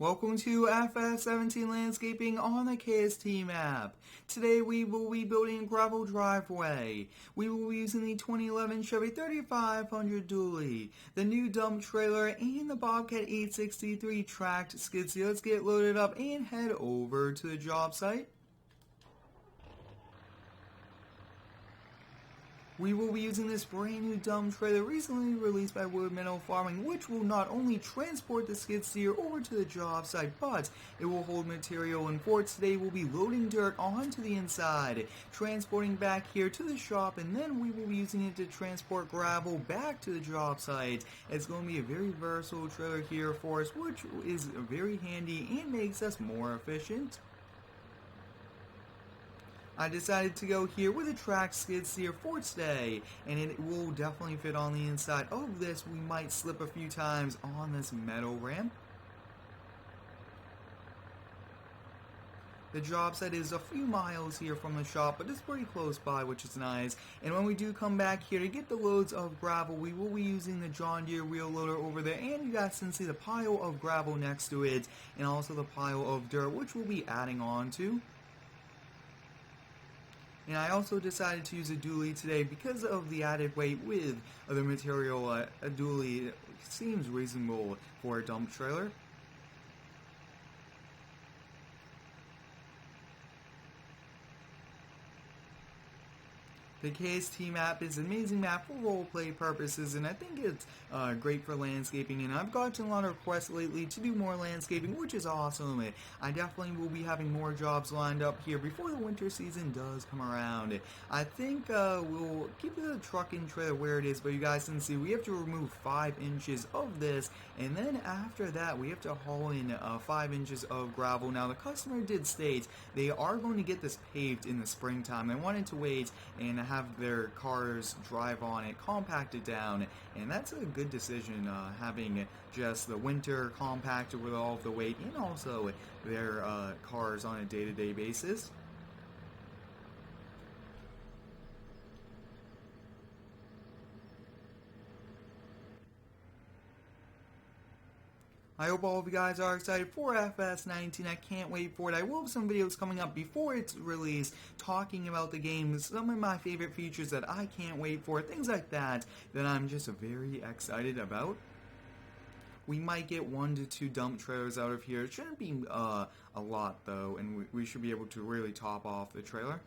Welcome to FS19 Landscaping on the KST map. Today we will be building a gravel driveway. We will be using the 2011 Chevy 3500 dually, the new dump trailer, and the Bobcat 863 tracked skid steer. Let's get loaded up and head over to the job site. We will be using this brand new dump trailer recently released by Wood Meadow Farming, which will not only transport the skid steer over to the job site, but it will hold material, and for today we'll be loading dirt onto the inside, transporting back here to the shop, and then we will be using it to transport gravel back to the job site. It's going to be a very versatile trailer here for us, which is very handy and makes us more efficient. I decided to go here with a track skid steer for today, and it will definitely fit on the inside of this. We might slip a few times on this metal ramp. The job site is a few miles here from the shop, but it's pretty close by, which is nice. And when we do come back here to get the loads of gravel, we will be using the John Deere wheel loader over there, and you guys can see the pile of gravel next to it, and also the pile of dirt, which we'll be adding on to. And I also decided to use a dually today because of the added weight with the material. A dually seems reasonable for a dump trailer. The KST map is an amazing map for roleplay purposes, and I think it's great for landscaping, and I've gotten a lot of requests lately to do more landscaping, which is awesome. I definitely will be having more jobs lined up here before the winter season does come around. I think we'll keep the truck and trailer where it is, but you guys can see we have to remove 5 inches of this, and then after that we have to haul in 5 inches of gravel. Now the customer did state they are going to get this paved in the springtime. They wanted to wait and have their cars drive on it, compact it down, and that's a good decision, having just the winter compacted with all of the weight, and also their cars on a day-to-day basis. I hope all of you guys are excited for FS19. I can't wait for it. I will have some videos coming up before its release talking about the game, some of my favorite features that I can't wait for, things like that I'm just very excited about. We might get 1 to 2 dump trailers out of here. It shouldn't be a lot though, and we should be able to really top off the trailer.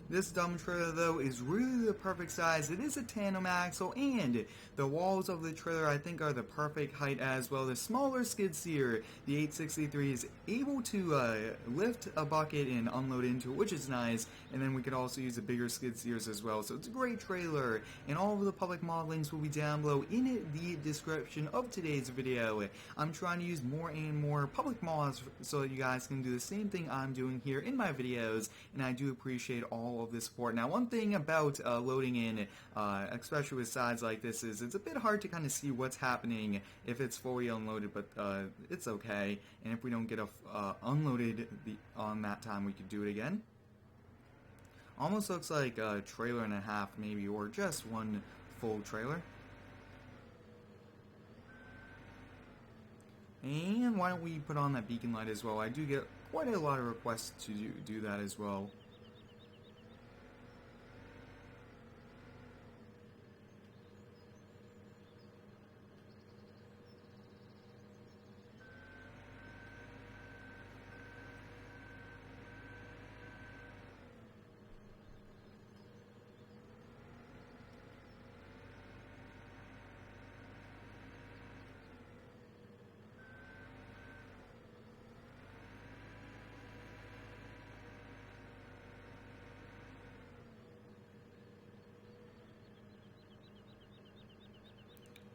This dump trailer though is really the perfect size. It is a tandem axle, and the walls of the trailer I think are the perfect height as well. The smaller skid steer, the 863, is able to lift a bucket and unload into it, which is nice, and then we could also use the bigger skid steers as well. So it's a great trailer, and all of the public mod links will be down below in the description of today's video. I'm trying to use more and more public mods so that you guys can do the same thing I'm doing here in my videos, and I do appreciate all of the support. Now, one thing about loading in, especially with sides like this, is it's a bit hard to kind of see what's happening if it's fully unloaded, but it's okay. And if we don't get unloaded on that time, we could do it again. Almost looks like a trailer and a half maybe, or just one full trailer. And why don't we put on that beacon light as well? I do get quite a lot of requests to do that as well.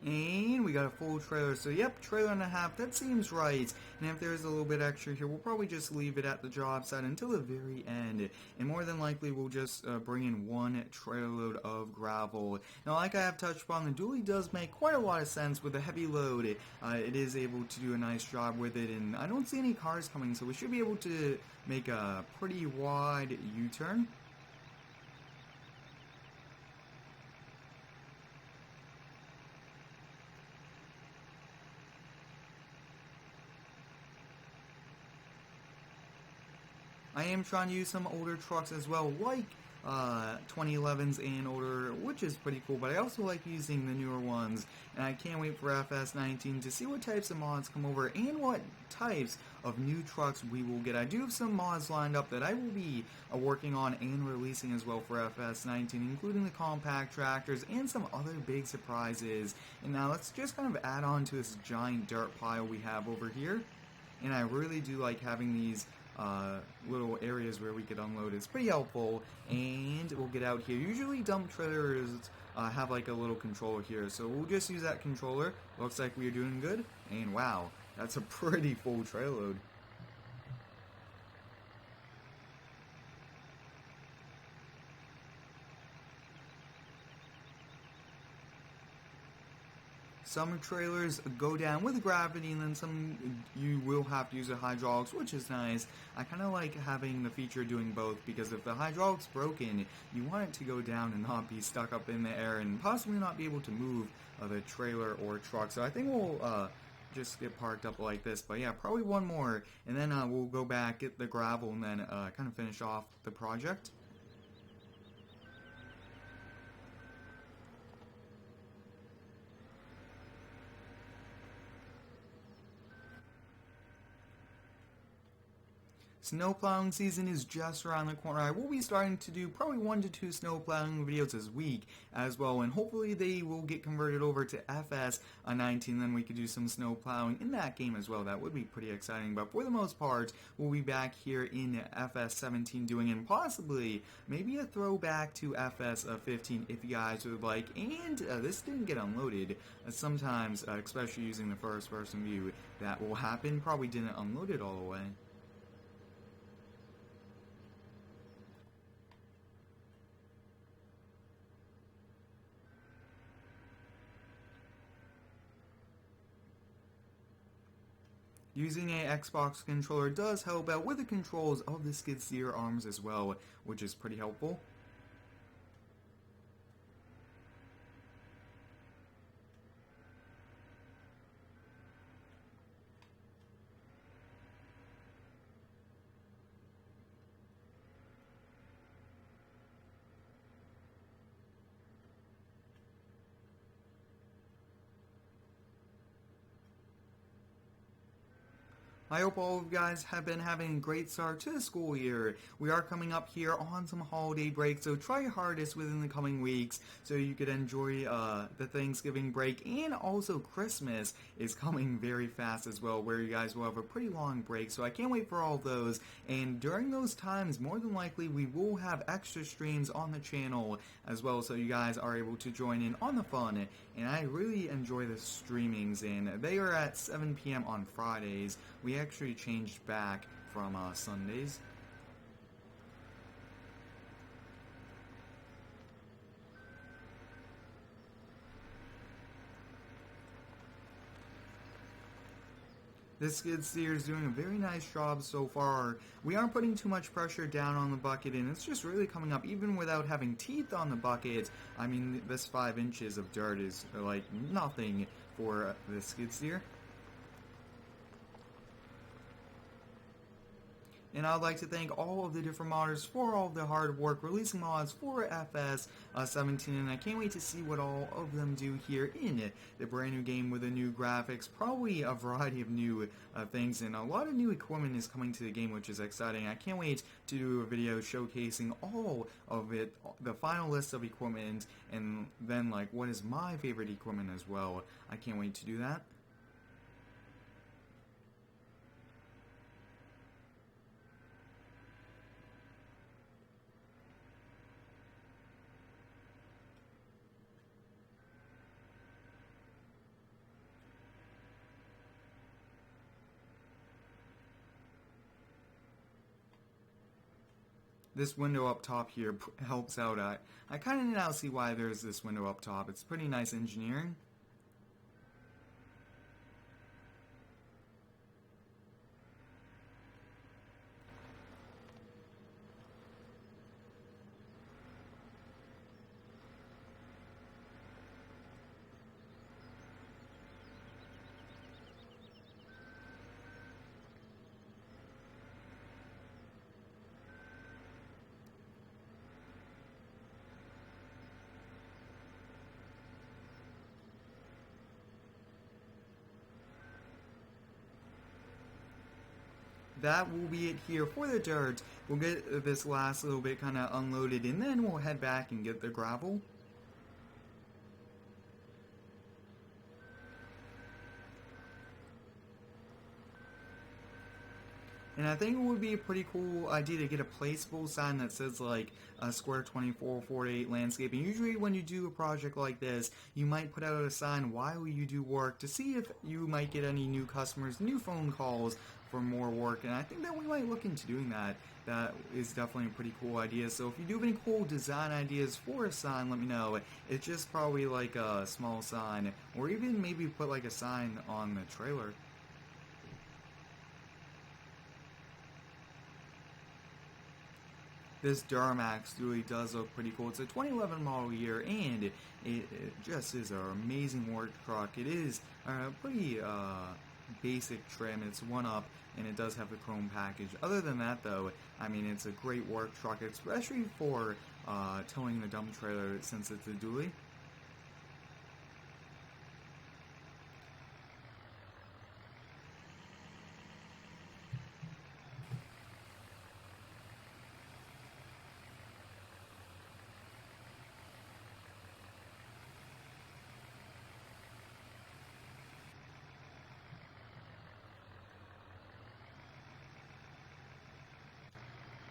And we got a full trailer, so yep, trailer and a half, that seems right. And if there's a little bit extra here, we'll probably just leave it at the job site until the very end. And more than likely, we'll just bring in one trailer load of gravel. Now, like I have touched upon, the dually does make quite a lot of sense with a heavy load. It is able to do a nice job with it, and I don't see any cars coming, so we should be able to make a pretty wide U-turn. I am trying to use some older trucks as well, like 2011s and older, which is pretty cool, but I also like using the newer ones, and I can't wait for FS19 to see what types of mods come over and what types of new trucks we will get. I do have some mods lined up that I will be working on and releasing as well for FS19, including the compact tractors and some other big surprises. And now let's just kind of add on to this giant dirt pile we have over here, and I really do like having these little areas where we could unload. It's pretty helpful, and we'll get out here. Usually dump trailers have like a little controller here, so we'll just use that controller. Looks like we are doing good, and wow, that's a pretty full trail load. Some trailers go down with gravity, and then some you will have to use the hydraulics, which is nice. I kind of like having the feature doing both, because if the hydraulic's broken, you want it to go down and not be stuck up in the air and possibly not be able to move the trailer or truck. So I think we'll just get parked up like this. But yeah, probably one more, and then we'll go back, get the gravel, and then kind of finish off the project. Snow plowing season is just around the corner. I will be starting to do probably 1 to 2 snow plowing videos this week as well, and hopefully they will get converted over to FS19, then we could do some snow plowing in that game as well. That would be pretty exciting, but for the most part, we'll be back here in FS17 doing, and possibly maybe a throwback to FS15 if you guys would like. And this didn't get unloaded. Sometimes, especially using the first person view, that will happen. Probably didn't unload it all the way. Using a Xbox controller does help out with the controls of the skid steer arms as well, which is pretty helpful. I hope all of you guys have been having a great start to the school year. We are coming up here on some holiday break, so try your hardest within the coming weeks so you could enjoy the Thanksgiving break, and also Christmas is coming very fast as well, where you guys will have a pretty long break, so I can't wait for all of those. And during those times, more than likely, we will have extra streams on the channel as well, so you guys are able to join in on the fun. And I really enjoy the streamings, and they are at 7 p.m. on Fridays. We actually changed back from Sundays. This skid steer is doing a very nice job so far. We aren't putting too much pressure down on the bucket, and it's just really coming up even without having teeth on the bucket. I mean, this 5 inches of dirt is like nothing for the skid steer. And I'd like to thank all of the different modders for all of the hard work releasing mods for FS17, and I can't wait to see what all of them do here in the brand new game with the new graphics, probably a variety of new things, and a lot of new equipment is coming to the game, which is exciting. I can't wait to do a video showcasing all of it, the final list of equipment, and then like what is my favorite equipment as well. I can't wait to do that. This window up top here helps out. I kind of now see why there's this window up top. It's pretty nice engineering. That will be it here for the dirt. We'll get this last little bit kind of unloaded, and then we'll head back and get the gravel. And I think it would be a pretty cool idea to get a placeable sign that says like Square 2448 Landscaping. Usually when you do a project like this, you might put out a sign while you do work to see if you might get any new customers, new phone calls for more work. And I think that we might look into doing that. That is definitely a pretty cool idea. So if you do have any cool design ideas for a sign, let me know. It's just probably like a small sign, or even maybe put like a sign on the trailer. This Duramax really does look pretty cool. It's a 2011 model year, and it just is an amazing work truck. It is a pretty basic trim. It's one up, and it does have the chrome package. Other than that, though, I mean, it's a great work truck, especially for towing the dump trailer since it's a dually.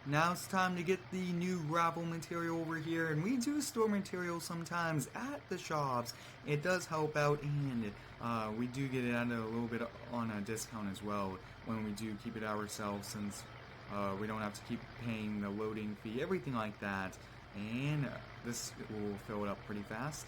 Now it's time to get the new gravel material over here, and we do store material sometimes at the shops. It does help out, and we do get it at a little bit on a discount as well when we do keep it ourselves, since we don't have to keep paying the loading fee, everything like that. And this will fill it up pretty fast.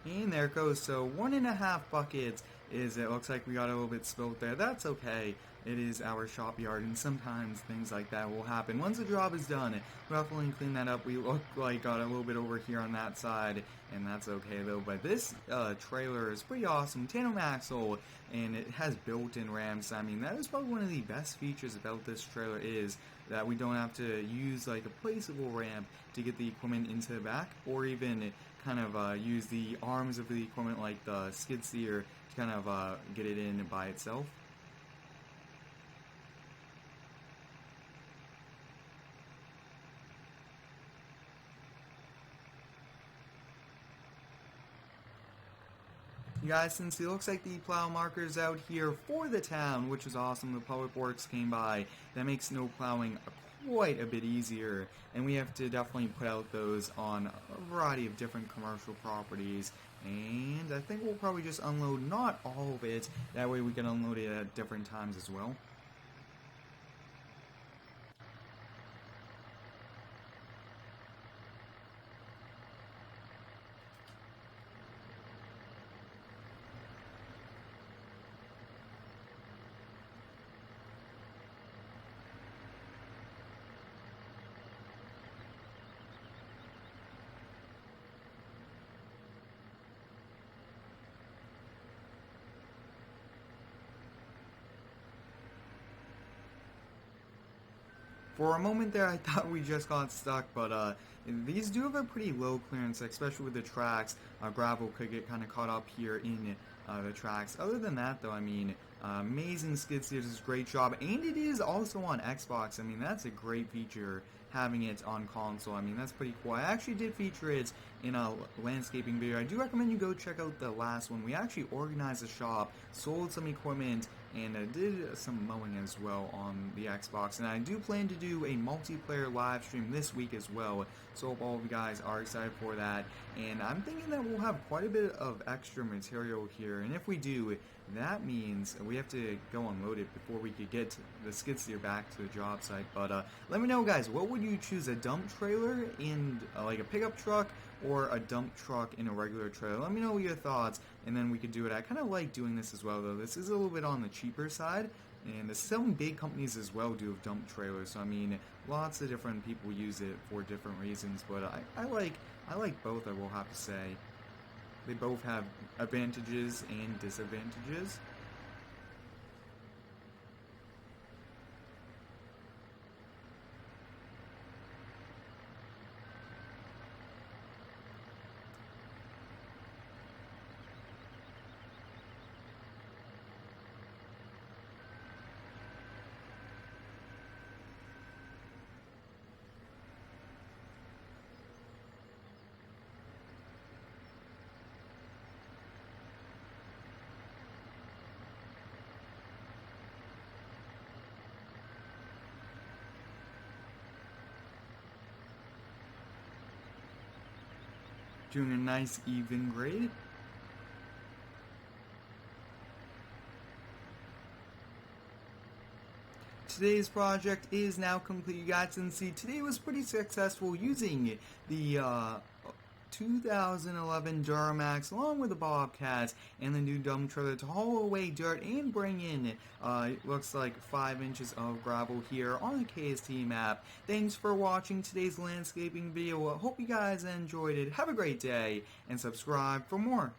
And there it goes. So 1.5 buckets is, it looks like we got a little bit spilled there. That's okay. It is our shop yard, and sometimes things like that will happen. Once the job is done, we'll definitely clean that up. We look like got a little bit over here on that side, and that's okay though. But this trailer is pretty awesome. Tandem axle, and it has built-in ramps. I mean, that is probably one of the best features about this trailer, is that we don't have to use like a placeable ramp to get the equipment into the back, or even kind of use the arms of the equipment like the skid steer to kind of get it in by itself. You guys, since it looks like the plow marker's out here for the town, which is awesome, the public works came by, that makes snow plowing quite a bit easier, and we have to definitely put out those on a variety of different commercial properties. And I think we'll probably just unload not all of it, that way we can unload it at different times as well. For a moment there, I thought we just got stuck, but these do have a pretty low clearance, especially with the tracks. Gravel could get kind of caught up here in the tracks. Other than that, though, I mean, Amazing skid steer, does a great job, and it is also on Xbox. I mean, that's a great feature, having it on console. I mean, that's pretty cool. I actually did feature it in a landscaping video. I do recommend you go check out the last one. We actually organized a shop, sold some equipment, and did some mowing as well on the Xbox. And I do plan to do a multiplayer live stream this week as well, so hope all of you guys are excited for that. And I'm thinking that we'll have quite a bit of extra material here, and if we do, that means we have to go unload it before we could get the skid steer back to the job site. But let me know, guys, what would you choose, a dump trailer in like a pickup truck, or a dump truck in a regular trailer? Let me know your thoughts, and then we could do it. I kind of like doing this as well, though. This is a little bit on the cheaper side, and some big companies as well do dump trailers. So I mean, lots of different people use it for different reasons, but I like both, I will have to say. They both have advantages and disadvantages. Doing a nice even grade. Today's project is now complete, you guys can see today was pretty successful using the 2011 Duramax along with the Bobcat and the new dump trailer to haul away dirt and bring in it looks like 5 inches of gravel here on the KST map. Thanks for watching today's landscaping video. Hope you guys enjoyed it. Have a great day and subscribe for more.